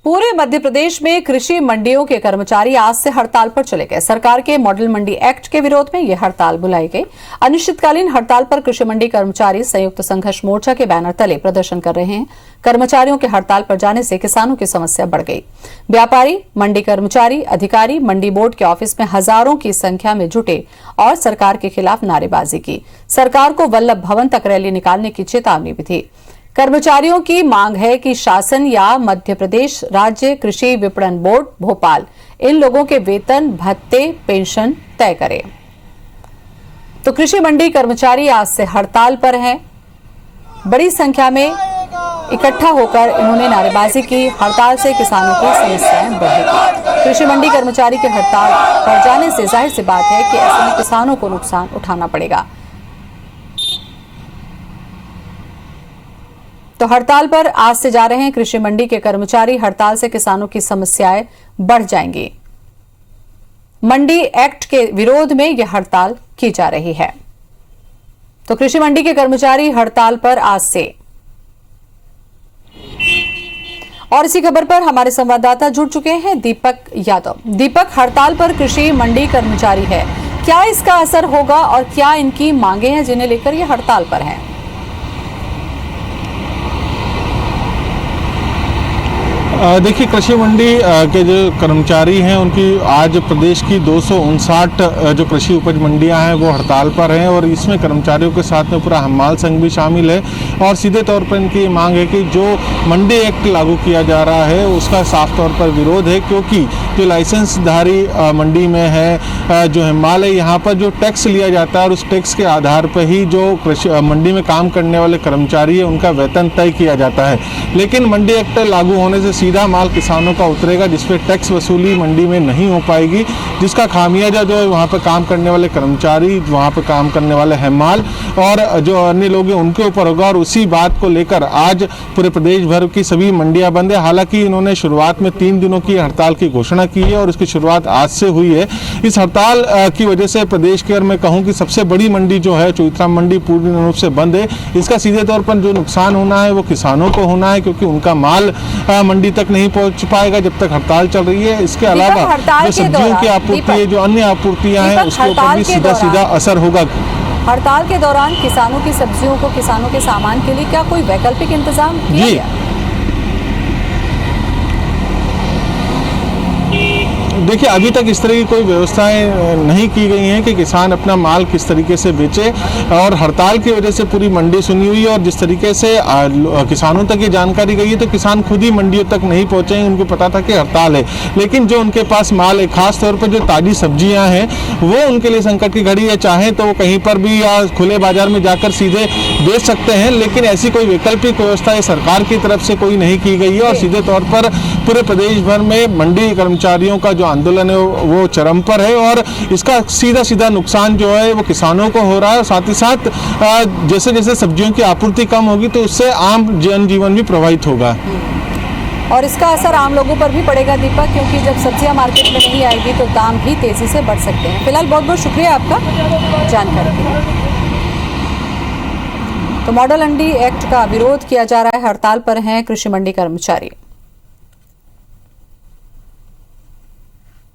पूरे मध्य प्रदेश में कृषि मंडियों के कर्मचारी आज से हड़ताल पर चले गए। सरकार के मॉडल मंडी एक्ट के विरोध में यह हड़ताल बुलाई गई। अनिश्चितकालीन हड़ताल पर कृषि मंडी कर्मचारी संयुक्त संघर्ष मोर्चा के बैनर तले प्रदर्शन कर रहे हैं। कर्मचारियों के हड़ताल पर जाने से किसानों की समस्या बढ़ गई। व्यापारी, मंडी कर्मचारी, अधिकारी मंडी बोर्ड के ऑफिस में हजारों की संख्या में जुटे और सरकार के खिलाफ नारेबाजी की। सरकार को वल्लभ भवन तक रैली निकालने की चेतावनी भी थी। कर्मचारियों की मांग है कि शासन या मध्य प्रदेश राज्य कृषि विपणन बोर्ड भोपाल इन लोगों के वेतन, भत्ते, पेंशन तय करे। तो कृषि मंडी कर्मचारी आज से हड़ताल पर हैं। बड़ी संख्या में इकट्ठा होकर इन्होंने नारेबाजी की। हड़ताल से किसानों की समस्याएं बढ़ेगी। कृषि मंडी कर्मचारी के हड़ताल पर जाने से जाहिर सी बात है कि ऐसे में किसानों को नुकसान उठाना पड़ेगा। तो हड़ताल पर आज से जा रहे हैं कृषि मंडी के कर्मचारी। हड़ताल से किसानों की समस्याएं बढ़ जाएंगी। मंडी एक्ट के विरोध में यह हड़ताल की जा रही है। तो कृषि मंडी के कर्मचारी हड़ताल पर आज से। और इसी खबर पर हमारे संवाददाता जुड़ चुके हैं दीपक यादव। दीपक, हड़ताल पर कृषि मंडी कर्मचारी है, क्या इसका असर होगा और क्या इनकी मांगे हैं जिन्हें लेकर ये हड़ताल पर हैं? देखिए, कृषि मंडी के जो कर्मचारी हैं उनकी आज प्रदेश की 259 जो कृषि उपज मंडियां हैं वो हड़ताल पर हैं और इसमें कर्मचारियों के साथ में पूरा हमाल संघ भी शामिल है। और सीधे तौर पर इनकी मांग है कि जो मंडी एक्ट लागू किया जा रहा है उसका साफ तौर पर विरोध है, क्योंकि जो लाइसेंसधारी मंडी में है जो है माल है, यहाँ पर जो टैक्स लिया जाता है और उस टैक्स के आधार पर ही जो कृषि मंडी में काम करने वाले कर्मचारी है उनका वेतन तय किया जाता है। लेकिन मंडी एक्ट लागू होने से सीधा माल किसानों का उतरेगा, जिसपे टैक्स वसूली मंडी में नहीं हो पाएगी, जिसका खामियाजा जो है वहाँ पर काम करने वाले कर्मचारी, वहाँ पर काम करने वाले हमाल और जो अन्य लोग हैं उनके ऊपर होगा। और उसी बात को लेकर आज पूरे प्रदेश भर की सभी मंडियां बंद है। हालांकि इन्होंने शुरुआत में 3 दिनों की हड़ताल की घोषणा की है और उसकी शुरुआत आज से हुई है। इस हड़ताल की वजह से प्रदेश के मैं कहूँ कि सबसे बड़ी मंडी जो है चौथरा मंडी पूर्ण रूप से बंद है। इसका सीधे तौर पर जो नुकसान होना है वो किसानों को होना है, क्योंकि उनका माल मंडी तक नहीं पहुंच पाएगा जब तक हड़ताल चल रही है। इसके अलावा जो सब्जियों की आपूर्ति है, जो अन्य आपूर्तियां हैं उसके ऊपर भी सीधा सीधा असर होगा। हड़ताल के दौरान किसानों की सब्जियों को, किसानों के सामान के लिए क्या कोई वैकल्पिक इंतजाम किया गया? देखिए, अभी तक इस तरह की कोई व्यवस्थाएं नहीं की गई हैं कि किसान अपना माल किस तरीके से बेचे। और हड़ताल की वजह से पूरी मंडी सुनी हुई है और जिस तरीके से किसानों तक ये जानकारी गई है तो किसान खुद ही मंडियों तक नहीं पहुंचे हैं। उनको पता था कि हड़ताल है, लेकिन जो उनके पास माल है, खास तौर पर जो ताज़ी सब्जियां हैं वो उनके लिए संकट की घड़ी है। चाहे तो वो कहीं पर भी या खुले बाजार में जाकर सीधे बेच सकते हैं, लेकिन ऐसी कोई वैकल्पिक व्यवस्था सरकार की तरफ से कोई नहीं की गई है। और सीधे तौर पर पूरे प्रदेश भर में मंडी कर्मचारियों का आंदोलन है वो चरम पर है और इसका सीधा सीधा नुकसान जो है वो किसानों को हो रहा है। साथ ही साथ जैसे जैसे सब्जियों की आपूर्ति कम होगी तो उससे आम जनजीवन भी प्रभावित होगा। और इसका असर आम लोगों पर भी पड़ेगा दीपक, क्योंकि जब सब्जियां मार्केट में नहीं आएगी तो दाम भी तेजी से बढ़ सकते हैं। फिलहाल बहुत बहुत शुक्रिया आपका जानकारी के लिए। तो मॉडल मंडी एक्ट का विरोध किया जा रहा है। हड़ताल पर हैं कृषि मंडी कर्मचारी।